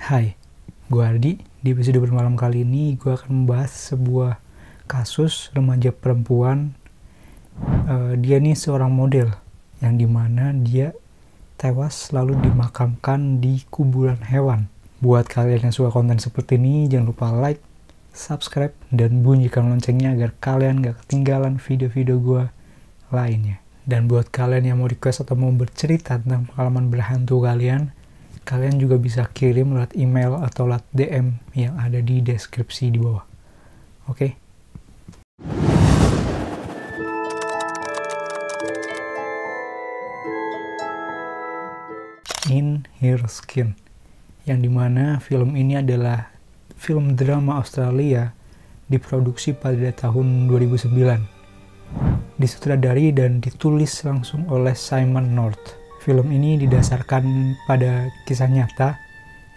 Hai, gue Ardi. Di episode bermalam kali ini gue akan membahas sebuah kasus remaja perempuan. Dia nih seorang model yang dimana dia tewas lalu dimakamkan di kuburan hewan. Buat kalian yang suka konten seperti ini, jangan lupa like, subscribe, dan bunyikan loncengnya agar kalian gak ketinggalan video-video gue lainnya. Dan buat kalian yang mau request atau mau bercerita tentang pengalaman berhantu kalian juga bisa kirim lewat email atau lewat DM yang ada di deskripsi di bawah. Oke? In Her Skin, yang dimana film ini adalah film drama Australia diproduksi pada tahun 2009. Disutradari dan ditulis langsung oleh Simon North. Film ini didasarkan pada kisah nyata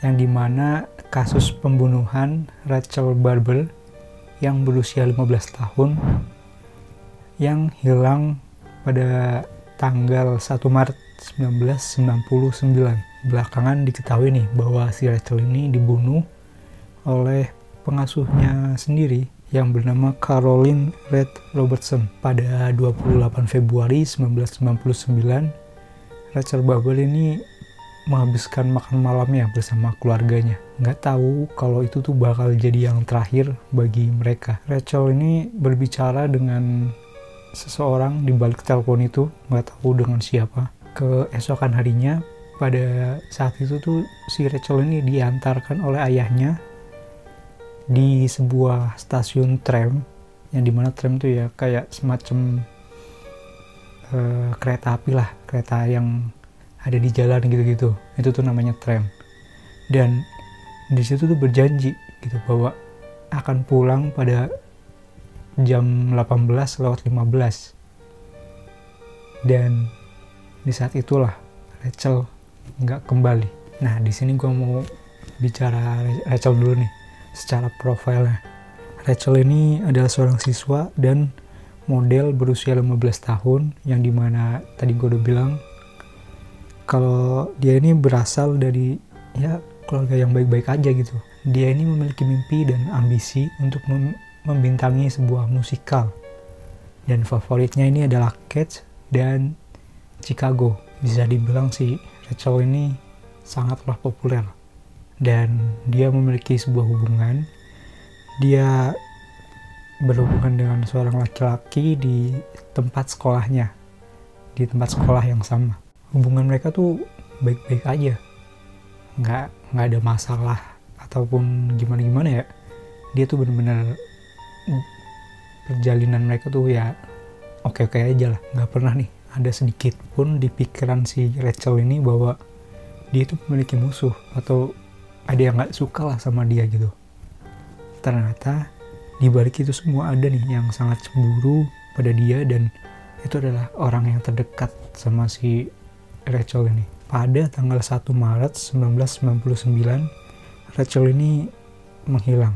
yang dimana kasus pembunuhan Rachel Barber yang berusia 15 tahun yang hilang pada tanggal 1 Maret 1999. Belakangan diketahui nih bahwa si Rachel ini dibunuh oleh pengasuhnya sendiri yang bernama Caroline Reed Robertson. Pada 28 Februari 1999, Rachel Barber ini menghabiskan makan malamnya bersama keluarganya. Nggak tahu kalau itu tuh bakal jadi yang terakhir bagi mereka. Rachel ini berbicara dengan seseorang di balik telepon itu, nggak tahu dengan siapa. Keesokan harinya, pada saat itu tuh si Rachel ini diantarkan oleh ayahnya di sebuah stasiun tram, yang dimana tram tuh ya kayak semacam kereta api lah, kereta yang ada di jalan gitu-gitu. Itu tuh namanya tram. Dan di situ tuh berjanji gitu bahwa akan pulang pada jam 18:15. Dan di saat itulah Rachel nggak kembali. Nah, di sini gue mau bicara Rachel dulu nih, secara profilnya. Rachel ini adalah seorang siswa dan model berusia 15 tahun, yang dimana tadi gue udah bilang kalau dia ini berasal dari ya keluarga yang baik-baik aja gitu. Dia ini memiliki mimpi dan ambisi untuk membintangi sebuah musikal, dan favoritnya ini adalah Cats dan Chicago. Bisa dibilang si Rachel ini sangatlah populer, dan dia memiliki sebuah hubungan. Dia berhubungan dengan seorang laki-laki di tempat sekolahnya, di tempat sekolah yang sama. Hubungan mereka tuh baik-baik aja, nggak ada masalah ataupun gimana ya. Dia tuh benar-benar perjalanan mereka tuh ya oke-oke aja lah. Nggak pernah nih ada sedikit pun di pikiran si Rachel ini bahwa dia tuh memiliki musuh atau ada yang nggak suka lah sama dia gitu. Ternyata di balik itu semua ada nih yang sangat cemburu pada dia, dan itu adalah orang yang terdekat sama si Rachel ini. Pada tanggal 1 Maret 1999, Rachel ini menghilang.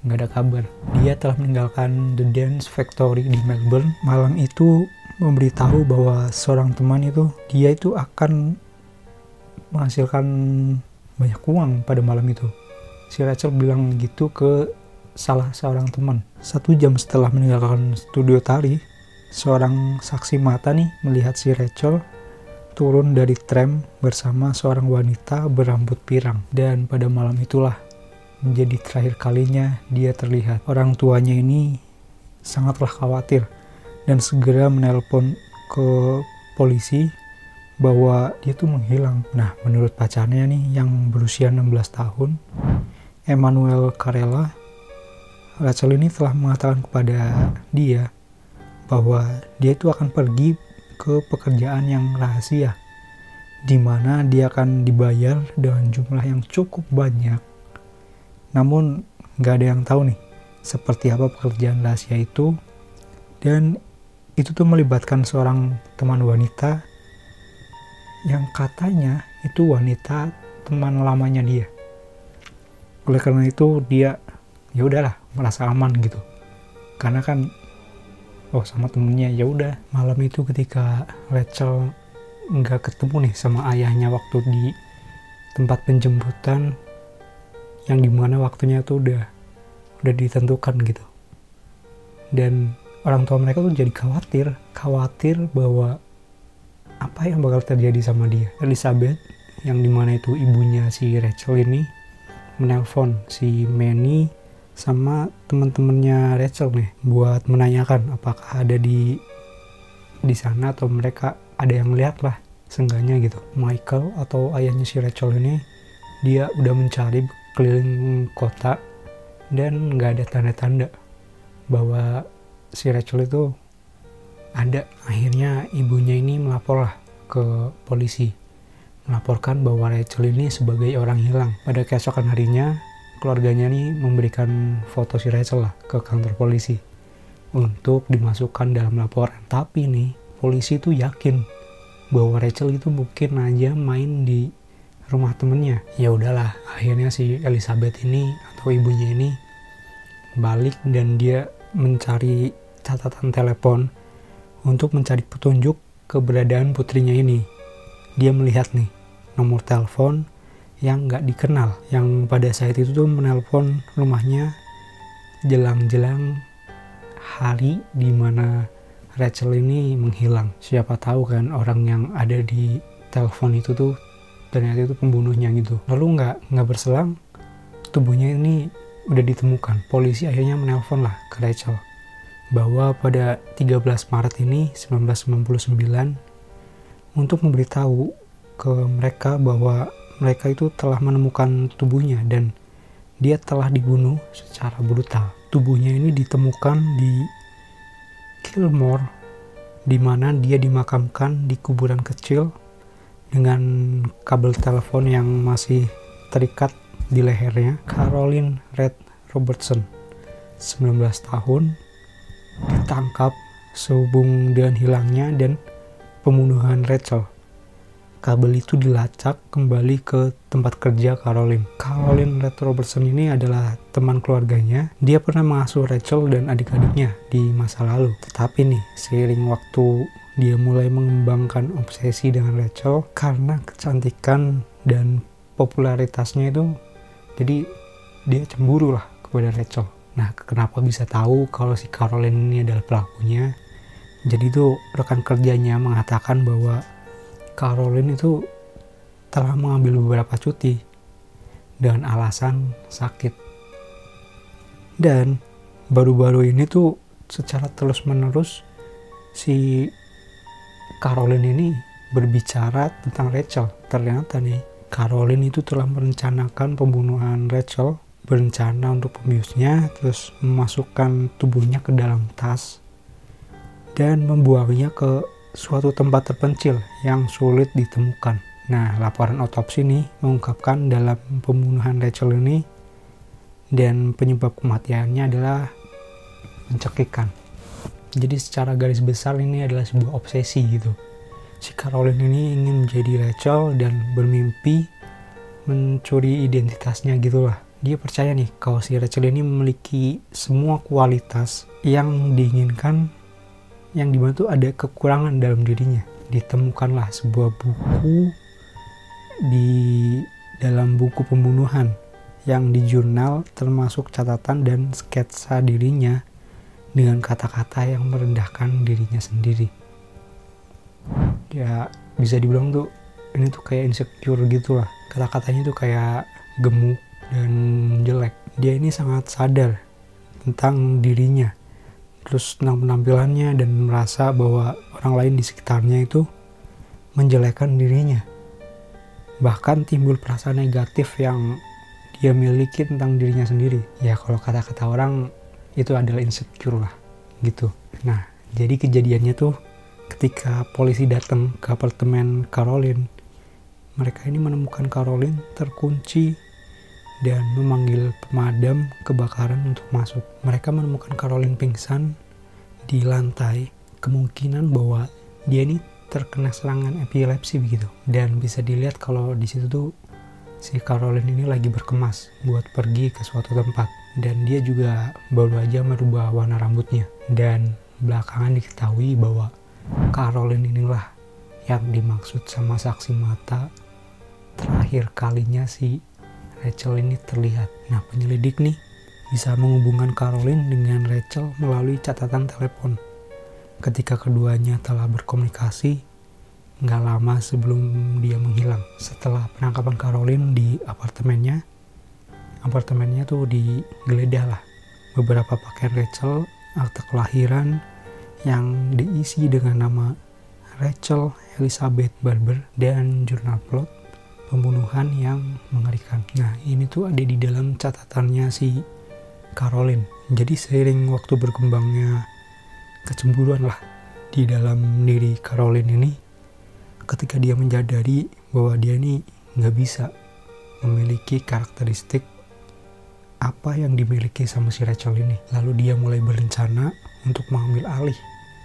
Nggak ada kabar. Dia telah meninggalkan The Dance Factory di Melbourne. Malam itu memberitahu bahwa seorang teman itu, dia itu akan menghasilkan banyak uang pada malam itu. Si Rachel bilang gitu ke salah seorang teman. 1 jam setelah meninggalkan studio tari, seorang saksi mata nih melihat si Rachel turun dari tram bersama seorang wanita berambut pirang. Dan pada malam itulah menjadi terakhir kalinya dia terlihat. Orang tuanya ini sangatlah khawatir dan segera menelpon ke polisi bahwa dia tuh menghilang. Nah, menurut pacarnya nih yang berusia 16 tahun, Emmanuel Carella, Rachel ini telah mengatakan kepada dia bahwa dia itu akan pergi ke pekerjaan yang rahasia, di mana dia akan dibayar dengan jumlah yang cukup banyak. Namun nggak ada yang tahu nih seperti apa pekerjaan rahasia itu, dan itu tuh melibatkan seorang teman wanita yang katanya itu wanita teman lamanya dia. Oleh karena itu dia ya udahlah merasa aman gitu, karena kan sama temennya. Ya udah, malam itu ketika Rachel nggak ketemu nih sama ayahnya waktu di tempat penjemputan, yang dimana waktunya tuh udah ditentukan gitu. Dan orang tua mereka tuh jadi khawatir bahwa apa yang bakal terjadi sama dia. Elizabeth, yang dimana itu ibunya si Rachel ini, menelpon si Manny sama teman-temannya Rachel nih buat menanyakan apakah ada di sana atau mereka ada yang lihat lah seenggaknya gitu. Michael atau ayahnya si Rachel ini, dia udah mencari keliling kota dan nggak ada tanda-tanda bahwa si Rachel itu ada. Akhirnya ibunya ini melapor lah ke polisi, melaporkan bahwa Rachel ini sebagai orang hilang. Pada keesokan harinya, keluarganya nih memberikan foto si Rachel lah ke kantor polisi untuk dimasukkan dalam laporan. Tapi nih, polisi tuh yakin bahwa Rachel itu mungkin aja main di rumah temennya. Ya udahlah, akhirnya si Elizabeth ini atau ibunya ini balik dan dia mencari catatan telepon untuk mencari petunjuk keberadaan putrinya ini. Dia melihat nih nomor telepon yang nggak dikenal, yang pada saat itu tuh menelpon rumahnya jelang-jelang hari di mana Rachel ini menghilang. Siapa tahu kan orang yang ada di telepon itu tuh ternyata itu pembunuhnya gitu. Lalu nggak berselang, tubuhnya ini udah ditemukan. Polisi akhirnya menelpon lah ke Rachel bahwa pada 13 Maret ini 1999 untuk memberitahu ke mereka bahwa mereka itu telah menemukan tubuhnya dan dia telah dibunuh secara brutal. Tubuhnya ini ditemukan di Kilmore, di mana dia dimakamkan di kuburan kecil dengan kabel telepon yang masih terikat di lehernya. Caroline Red Robertson, 19 tahun, ditangkap sehubung dengan hilangnya dan pembunuhan Rachel. Kabel itu dilacak kembali ke tempat kerja Caroline. Caroline Red Robertson ini adalah teman keluarganya. Dia pernah mengasuh Rachel dan adik-adiknya di masa lalu. Tetapi nih, seiring waktu dia mulai mengembangkan obsesi dengan Rachel karena kecantikan dan popularitasnya itu. Jadi dia cemburu lah kepada Rachel. Nah, kenapa bisa tahu kalau si Caroline ini adalah pelakunya? Jadi tuh rekan kerjanya mengatakan bahwa Caroline itu telah mengambil beberapa cuti dengan alasan sakit. Dan baru-baru ini tuh secara terus-menerus si Caroline ini berbicara tentang Rachel. Ternyata nih, Caroline itu telah merencanakan pembunuhan Rachel, berencana untuk membiusnya, terus memasukkan tubuhnya ke dalam tas dan membuangnya ke suatu tempat terpencil yang sulit ditemukan. Nah, laporan otopsi ini mengungkapkan dalam pembunuhan Rachel ini dan penyebab kematiannya adalah pencekikan. Jadi secara garis besar ini adalah sebuah obsesi gitu. Si Caroline ini ingin menjadi Rachel dan bermimpi mencuri identitasnya gitulah. Dia percaya nih kalau si Rachel ini memiliki semua kualitas yang diinginkan, yang dimana tuh ada kekurangan dalam dirinya. Ditemukanlah sebuah buku di dalam buku pembunuhan yang di jurnal termasuk catatan dan sketsa dirinya dengan kata-kata yang merendahkan dirinya sendiri. Ya bisa dibilang tuh ini tuh kayak insecure gitu lah. Kata-katanya tuh kayak gemuk dan jelek. Dia ini sangat sadar tentang dirinya, terus tentang penampilannya, dan merasa bahwa orang lain di sekitarnya itu menjelekkan dirinya. Bahkan timbul perasaan negatif yang dia miliki tentang dirinya sendiri. Ya kalau kata-kata orang itu adalah insecure lah gitu. Nah, jadi kejadiannya tuh ketika polisi datang ke apartemen Caroline, mereka ini menemukan Caroline terkunci dan memanggil pemadam kebakaran untuk masuk. Mereka menemukan Caroline pingsan di lantai. Kemungkinan bahwa dia ini terkena serangan epilepsi begitu. Dan bisa dilihat kalau di situ tuh si Caroline ini lagi berkemas buat pergi ke suatu tempat. Dan dia juga baru aja merubah warna rambutnya. Dan belakangan diketahui bahwa Caroline inilah yang dimaksud sama saksi mata terakhir kalinya si Rachel ini terlihat. Nah, penyelidik nih bisa menghubungkan Caroline dengan Rachel melalui catatan telepon. Ketika keduanya telah berkomunikasi, nggak lama sebelum dia menghilang. Setelah penangkapan Caroline di apartemennya tuh digeledah lah. Beberapa pakaian Rachel, akta kelahiran yang diisi dengan nama Rachel Elizabeth Barber, dan jurnal plot pembunuhan yang mengerikan. Nah, ini tuh ada di dalam catatannya si Caroline. Jadi seiring waktu berkembangnya kecemburuan lah di dalam diri Caroline ini, ketika dia menyadari bahwa dia ini nggak bisa memiliki karakteristik apa yang dimiliki sama si Rachel ini. Lalu dia mulai berencana untuk mengambil alih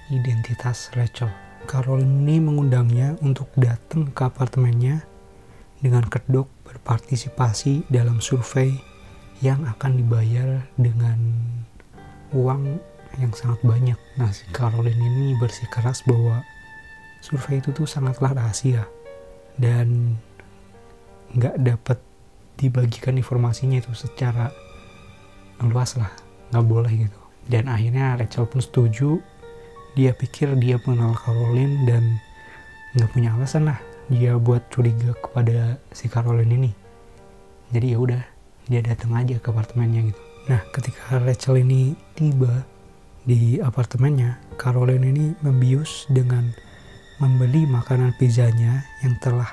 identitas Rachel. Caroline ini mengundangnya untuk datang ke apartemennya dengan kedok berpartisipasi dalam survei yang akan dibayar dengan uang yang sangat banyak. Nah, si Caroline ini bersikeras bahwa survei itu tuh sangatlah rahasia dan nggak dapat dibagikan informasinya itu secara luas lah, nggak boleh gitu. Dan akhirnya Rachel pun setuju. Dia pikir dia mengenal Caroline dan nggak punya alasan lah dia buat curiga kepada si Caroline ini. Jadi ya udah, dia datang aja ke apartemennya gitu. Nah, ketika Rachel ini tiba di apartemennya, Caroline ini membius dengan membeli makanan pizzanya yang telah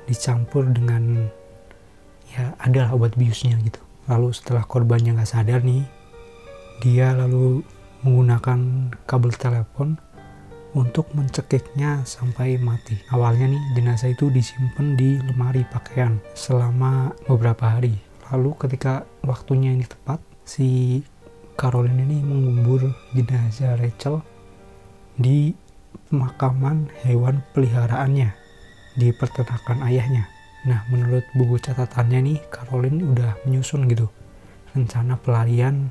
dicampur dengan ya adalah obat biusnya gitu. Lalu setelah korbannya nggak sadar nih, dia lalu menggunakan kabel telepon untuk mencekiknya sampai mati. Awalnya nih jenazah itu disimpan di lemari pakaian selama beberapa hari. Lalu ketika waktunya ini tepat, si Caroline ini mengubur jenazah Rachel di pemakaman hewan peliharaannya di peternakan ayahnya. Nah, menurut buku catatannya nih, Caroline udah menyusun gitu rencana pelarian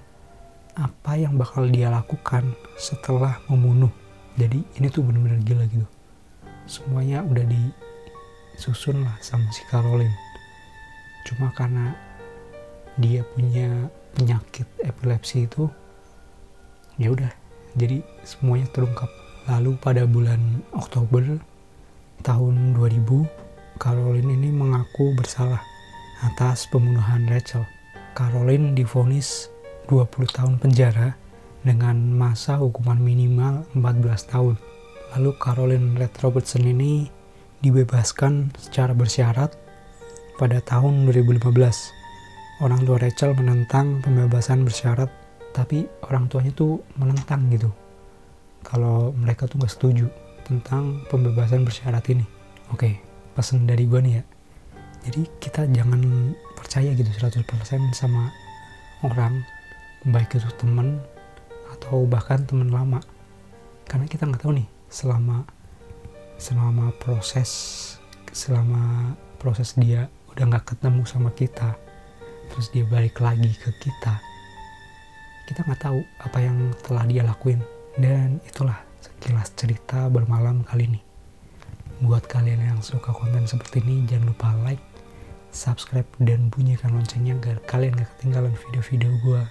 apa yang bakal dia lakukan setelah membunuh. Jadi ini tuh bener-bener gila gitu. Semuanya udah disusun lah sama si Caroline. Cuma karena dia punya penyakit epilepsi itu, ya udah, jadi semuanya terungkap. Lalu pada bulan Oktober tahun 2000, Caroline ini mengaku bersalah atas pembunuhan Rachel. Caroline divonis 20 tahun penjara dengan masa hukuman minimal 14 tahun. Lalu Caroline Red Robertson ini dibebaskan secara bersyarat pada tahun 2015. Orang tua Rachel menentang pembebasan bersyarat, tapi orang tuanya tuh menentang gitu. Kalau mereka tuh gak setuju tentang pembebasan bersyarat ini. Oke, pesan dari gue nih ya. Jadi kita jangan percaya gitu 100% sama orang, baik itu teman atau bahkan teman lama, karena kita nggak tahu nih selama proses dia udah nggak ketemu sama kita, terus dia balik lagi ke kita nggak tahu apa yang telah dia lakuin. Dan itulah sekilas cerita bermalam kali ini. Buat kalian yang suka konten seperti ini, jangan lupa like, subscribe, dan bunyikan loncengnya agar kalian gak ketinggalan video-video gue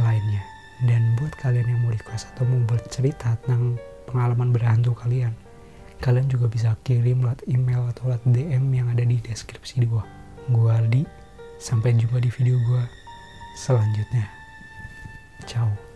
lainnya. Dan buat kalian yang mau request atau mau bercerita tentang pengalaman berhantu kalian juga bisa kirim lewat email atau lewat DM yang ada di deskripsi di bawah. Gue Ardi, sampai jumpa di video gue selanjutnya. Ciao.